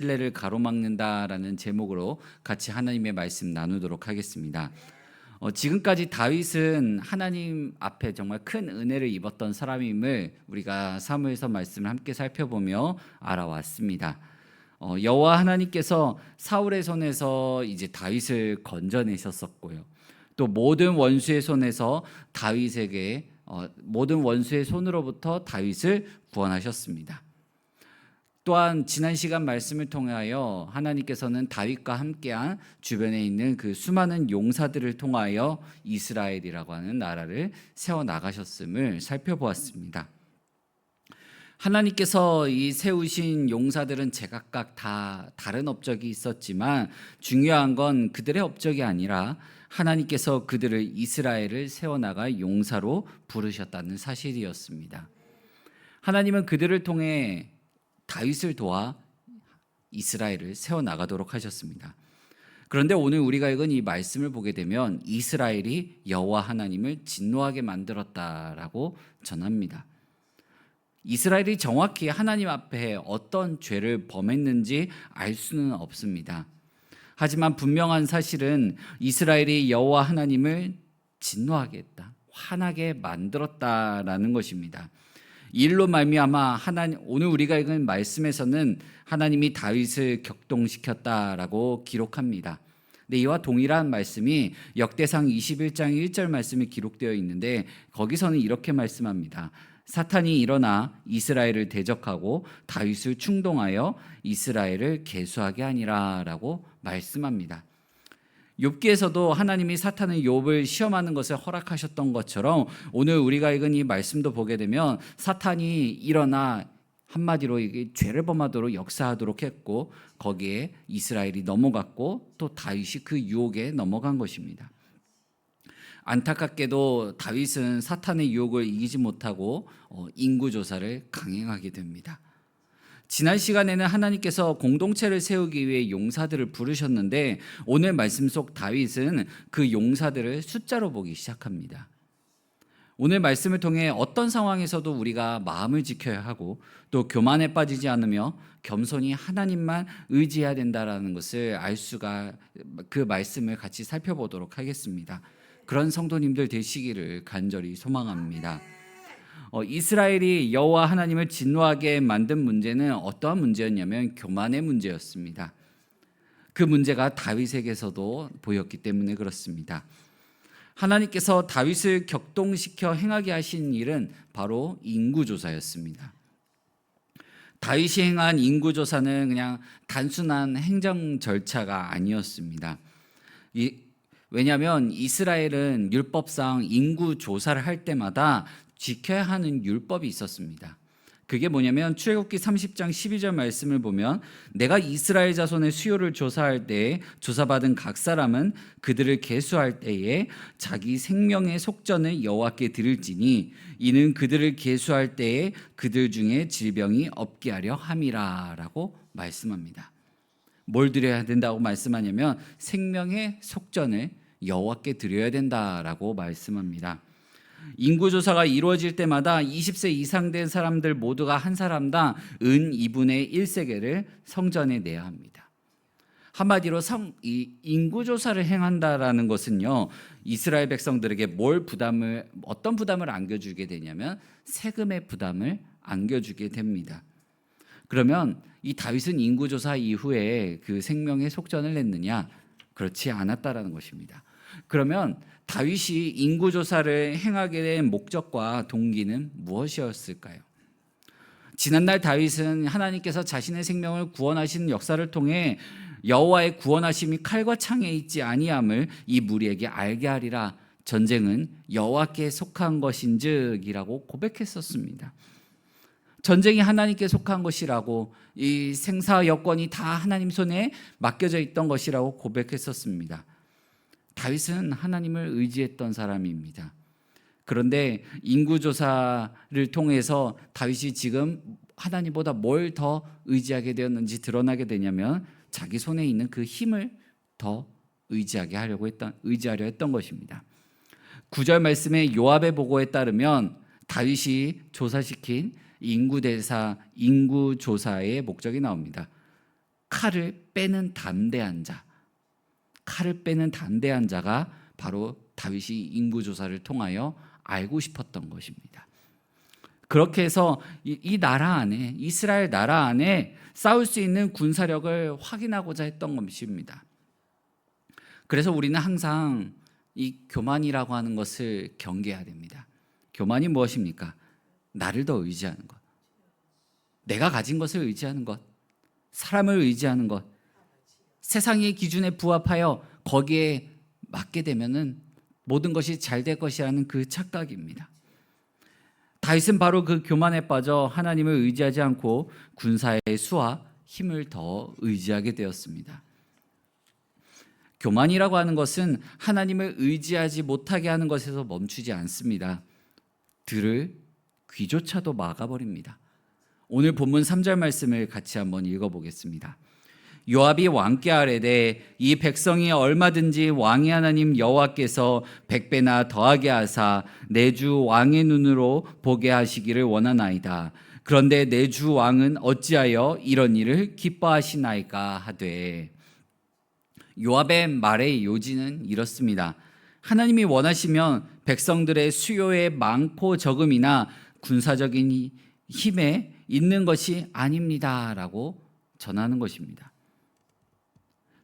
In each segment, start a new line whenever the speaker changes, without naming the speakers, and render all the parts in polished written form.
신뢰를 가로막는다라는 제목으로 같이 하나님의 말씀 나누도록 하겠습니다. 지금까지 다윗은 하나님 앞에 정말 큰 은혜를 입었던 사람임을 우리가 사무엘서 말씀을 함께 살펴보며 알아왔습니다. 여호와 하나님께서 사울의 손에서 이제 다윗을 건져내셨었고요. 또 모든 원수의 손에서 다윗에게 모든 원수의 손으로부터 다윗을 구원하셨습니다. 또한 지난 시간 말씀을 통하여 하나님께서는 다윗과 함께한 주변에 있는 그 수많은 용사들을 통하여 이스라엘이라고 하는 나라를 세워 나가셨음을 살펴보았습니다. 하나님께서 이 세우신 용사들은 제각각 다 다른 업적이 있었지만 중요한 건 그들의 업적이 아니라 하나님께서 그들을 이스라엘을 세워나가 용사로 부르셨다는 사실이었습니다. 하나님은 그들을 통해 다윗을 도와 이스라엘을 세워나가도록 하셨습니다. 그런데 오늘 우리가 읽은 이 말씀을 보게 되면 이스라엘이 여호와 하나님을 진노하게 만들었다라고 전합니다. 이스라엘이 정확히 하나님 앞에 어떤 죄를 범했는지 알 수는 없습니다. 하지만 분명한 사실은 이스라엘이 여호와 하나님을 진노하게 했다, 화나게 만들었다라는 것입니다. 이 일로 말미암아 오늘 우리가 읽은 말씀에서는 하나님이 다윗을 격동시켰다라고 기록합니다. 근데 이와 동일한 말씀이 역대상 21장 1절 말씀에 기록되어 있는데 거기서는 이렇게 말씀합니다. 사탄이 일어나 이스라엘을 대적하고 다윗을 충동하여 이스라엘을 계수하게 하니라라고 말씀합니다. 욥기에서도 하나님이 사탄은 욥을 시험하는 것을 허락하셨던 것처럼 오늘 우리가 읽은 이 말씀도 보게 되면 사탄이 일어나 한마디로 이게 죄를 범하도록 역사하도록 했고 거기에 이스라엘이 넘어갔고 또 다윗이 그 유혹에 넘어간 것입니다. 안타깝게도 다윗은 사탄의 유혹을 이기지 못하고 인구조사를 강행하게 됩니다. 지난 시간에는 하나님께서 공동체를 세우기 위해 용사들을 부르셨는데 오늘 말씀 속 다윗은 그 용사들을 숫자로 보기 시작합니다. 오늘 말씀을 통해 어떤 상황에서도 우리가 마음을 지켜야 하고 또 교만에 빠지지 않으며 겸손히 하나님만 의지해야 된다는 것을 알 수가 그 말씀을 같이 살펴보도록 하겠습니다. 그런 성도님들 되시기를 간절히 소망합니다. 이스라엘이 여호와 하나님을 진노하게 만든 문제는 어떠한 문제였냐면 교만의 문제였습니다. 그 문제가 다윗에게서도 보였기 때문에 그렇습니다. 하나님께서 다윗을 격동시켜 행하게 하신 일은 바로 인구조사였습니다. 다윗이 행한 인구조사는 그냥 단순한 행정 절차가 아니었습니다. 왜냐하면 이스라엘은 율법상 인구조사를 할 때마다 지켜야 하는 율법이 있었습니다. 그게 뭐냐면 출애굽기 30장 12절 말씀을 보면 내가 이스라엘 자손의 수요를 조사할 때에 조사받은 각 사람은 그들을 계수할 때에 자기 생명의 속전을 여호와께 드릴지니 이는 그들을 계수할 때에 그들 중에 질병이 없게 하려 함이라라고 말씀합니다. 뭘 드려야 된다고 말씀하냐면 생명의 속전을 여호와께 드려야 된다라고 말씀합니다. 인구조사가 이루어질 때마다 20세 이상 된 사람들 모두가 한 사람당 은 2분의 1세겔을 성전에 내야 합니다. 한마디로 이 인구조사를 행한다라는 것은요, 이스라엘 백성들에게 어떤 부담을 안겨주게 되냐면 세금의 부담을 안겨주게 됩니다. 그러면 이 다윗은 인구조사 이후에 그 생명의 속전을 냈느냐? 그렇지 않았다라는 것입니다. 그러면 다윗이 인구조사를 행하게 된 목적과 동기는 무엇이었을까요? 지난날 다윗은 하나님께서 자신의 생명을 구원하시는 역사를 통해 여호와의 구원하심이 칼과 창에 있지 아니함을 이 무리에게 알게 하리라. 전쟁은 여호와께 속한 것인즉이라고 고백했었습니다. 전쟁이 하나님께 속한 것이라고, 이 생사 여건이 다 하나님 손에 맡겨져 있던 것이라고 고백했었습니다. 다윗은 하나님을 의지했던 사람입니다. 그런데 인구조사를 통해서 다윗이 지금 하나님보다 뭘 더 의지하게 되었는지 드러나게 되냐면 자기 손에 있는 그 힘을 더 의지하려 했던 것입니다. 9절 말씀에 요압의 보고에 따르면 다윗이 조사시킨 인구조사의 목적이 나옵니다. 칼을 빼는 담대한 자, 칼을 빼는 담대한 자가 바로 다윗이 인구조사를 통하여 알고 싶었던 것입니다. 그렇게 해서 이 나라 안에, 이스라엘 나라 안에 싸울 수 있는 군사력을 확인하고자 했던 것입니다. 그래서 우리는 항상 이 교만이라고 하는 것을 경계해야 됩니다. 교만이 무엇입니까? 나를 더 의지하는 것, 내가 가진 것을 의지하는 것, 사람을 의지하는 것, 세상의 기준에 부합하여 거기에 맞게 되면은 모든 것이 잘 될 것이라는 그 착각입니다. 다윗은 바로 그 교만에 빠져 하나님을 의지하지 않고 군사의 수와 힘을 더 의지하게 되었습니다. 교만이라고 하는 것은 하나님을 의지하지 못하게 하는 것에서 멈추지 않습니다. 들을 귀조차도 막아버립니다. 오늘 본문 3절 말씀을 같이 한번 읽어보겠습니다. 요압이 왕께 아뢰되 이 백성이 얼마든지 왕의 하나님 여호와께서 100배나 더하게 하사 내 주 왕의 눈으로 보게 하시기를 원하나이다. 그런데 내 주 왕은 어찌하여 이런 일을 기뻐하시나이까 하되. 요압의 말의 요지는 이렇습니다. 하나님이 원하시면 백성들의 수요의 많고 적음이나 군사적인 힘에 있는 것이 아닙니다라고 전하는 것입니다.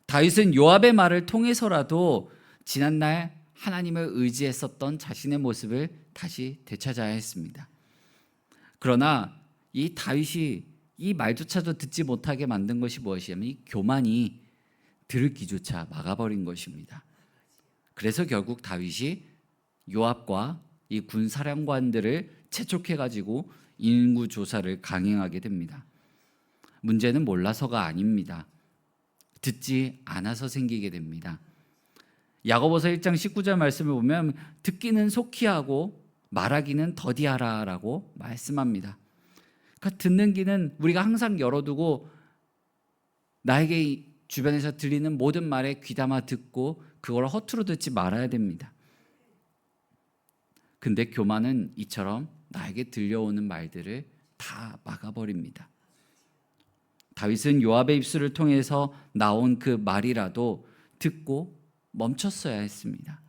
다윗은 요압의 말을 통해서라도 지난날 하나님을 의지했었던 자신의 모습을 다시 되찾아야 했습니다. 그러나 이 다윗이 이 말조차도 듣지 못하게 만든 것이 무엇이냐면 이 교만이 들을 귀조차 막아버린 것입니다. 그래서 결국 다윗이 요압과 이 군사령관들을 채촉해가지고 인구 조사를 강행하게 됩니다. 문제는 몰라서가 아닙니다. 듣지 않아서 생기게 됩니다. 야고보서 1장 19절 말씀을 보면 듣기는 속히 하고 말하기는 더디하라라고 말씀합니다. 그러니까 듣는 귀는 우리가 항상 열어두고 나에게 주변에서 들리는 모든 말에 귀담아 듣고 그걸 허투루 듣지 말아야 됩니다. 근데 교만은 이처럼 나에게 들려오는 말들을 다 막아버립니다. 다윗은 요압의 입술을 통해서 나온 그 말이라도 듣고 멈췄어야 했습니다.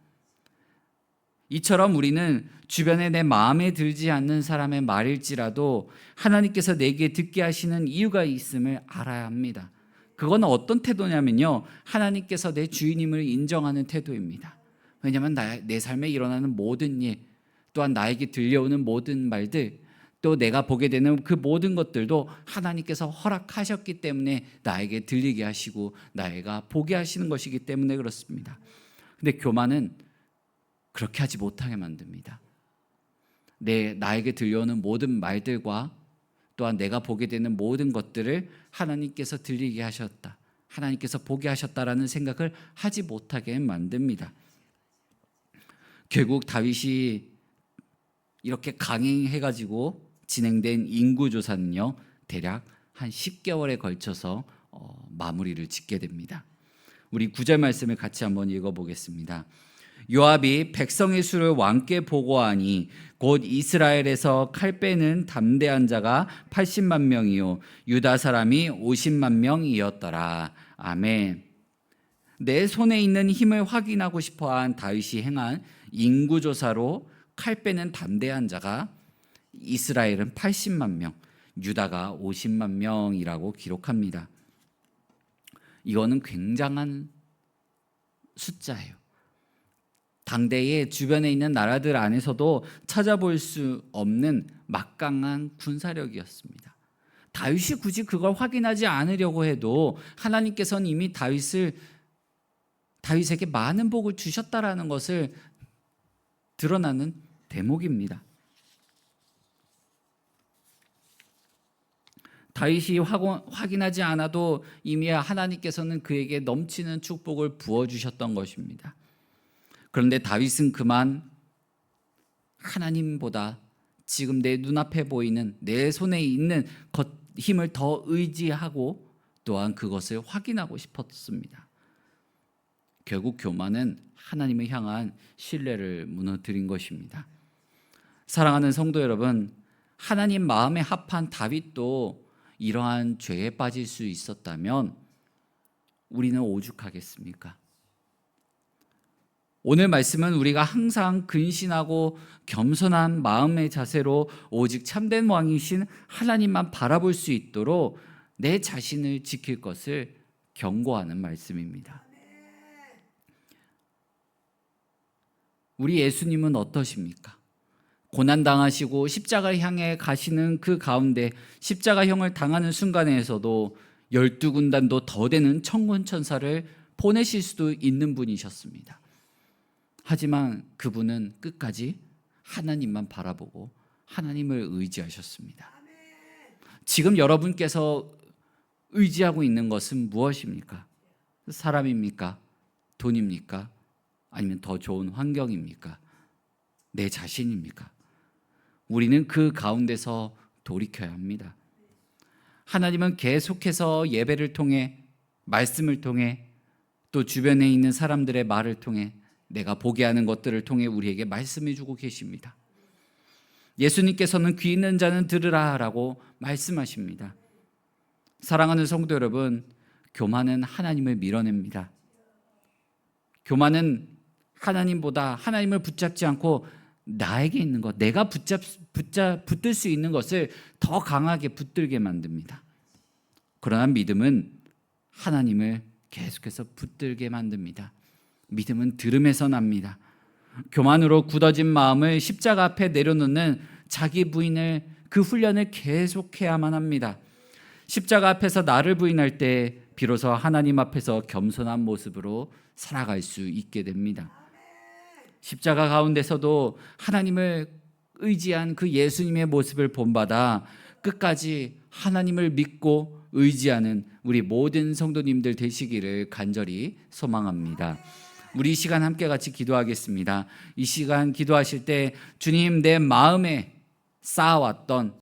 이처럼 우리는 주변에 내 마음에 들지 않는 사람의 말일지라도 하나님께서 내게 듣게 하시는 이유가 있음을 알아야 합니다. 그건 어떤 태도냐면요, 하나님께서 내 주인임을 인정하는 태도입니다. 왜냐하면 내 삶에 일어나는 모든 일, 또한 나에게 들려오는 모든 말들, 또 내가 보게 되는 그 모든 것들도 하나님께서 허락하셨기 때문에 나에게 들리게 하시고 나에게 보게 하시는 것이기 때문에 그렇습니다. 근데 교만은 그렇게 하지 못하게 만듭니다. 나에게 들려오는 모든 말들과 또한 내가 보게 되는 모든 것들을 하나님께서 들리게 하셨다, 하나님께서 보게 하셨다라는 생각을 하지 못하게 만듭니다. 결국 다윗이 이렇게 강행해가지고 진행된 인구조사는요, 대략 한 10개월에 걸쳐서 마무리를 짓게 됩니다. 우리 9절 말씀을 같이 한번 읽어보겠습니다. 요압이 백성의 수를 왕께 보고하니 곧 이스라엘에서 칼 빼는 담대한 자가 80만 명이요 유다 사람이 50만 명이었더라. 아멘. 내 손에 있는 힘을 확인하고 싶어한 다윗이 행한 인구조사로 칼 빼는 담대한 자가 이스라엘은 80만 명, 유다가 50만 명이라고 기록합니다. 이거는 굉장한 숫자예요. 당대의 주변에 있는 나라들 안에서도 찾아볼 수 없는 막강한 군사력이었습니다. 다윗이 굳이 그걸 확인하지 않으려고 해도 하나님께서는 이미 다윗에게 많은 복을 주셨다라는 것을 드러나는 대목입니다. 다윗이 확인하지 않아도 이미 하나님께서는 그에게 넘치는 축복을 부어주셨던 것입니다. 그런데 다윗은 그만 하나님보다 지금 내 눈앞에 보이는 내 손에 있는 힘을 더 의지하고 또한 그것을 확인하고 싶었습니다. 결국 교만은 하나님을 향한 신뢰를 무너뜨린 것입니다. 사랑하는 성도 여러분, 하나님 마음에 합한 다윗도 이러한 죄에 빠질 수 있었다면 우리는 오죽하겠습니까? 오늘 말씀은 우리가 항상 근신하고 겸손한 마음의 자세로 오직 참된 왕이신 하나님만 바라볼 수 있도록 내 자신을 지킬 것을 경고하는 말씀입니다. 우리 예수님은 어떠십니까? 고난당하시고 십자가를 향해 가시는 그 가운데 십자가형을 당하는 순간에서도 12군단도 더 되는 천군천사를 보내실 수도 있는 분이셨습니다. 하지만 그분은 끝까지 하나님만 바라보고 하나님을 의지하셨습니다. 지금 여러분께서 의지하고 있는 것은 무엇입니까? 사람입니까? 돈입니까? 아니면 더 좋은 환경입니까? 내 자신입니까? 우리는 그 가운데서 돌이켜야 합니다. 하나님은 계속해서 예배를 통해, 말씀을 통해, 또 주변에 있는 사람들의 말을 통해, 내가 보게 하는 것들을 통해 우리에게 말씀해 주고 계십니다. 예수님께서는 귀 있는 자는 들으라 라고 말씀하십니다. 사랑하는 성도 여러분, 교만은 하나님을 밀어냅니다. 교만은 하나님보다 하나님을 붙잡지 않고 나에게 있는 것, 내가 붙들 수 있는 것을 더 강하게 붙들게 만듭니다. 그러나 믿음은 하나님을 계속해서 붙들게 만듭니다. 믿음은 들음에서 납니다. 교만으로 굳어진 마음을 십자가 앞에 내려놓는 자기 부인을, 그 훈련을 계속해야만 합니다. 십자가 앞에서 나를 부인할 때 비로소 하나님 앞에서 겸손한 모습으로 살아갈 수 있게 됩니다. 십자가 가운데서도 하나님을 의지한 그 예수님의 모습을 본받아 끝까지 하나님을 믿고 의지하는 우리 모든 성도님들 되시기를 간절히 소망합니다. 우리 이 시간 함께 같이 기도하겠습니다. 이 시간 기도하실 때 주님, 내 마음에 쌓아왔던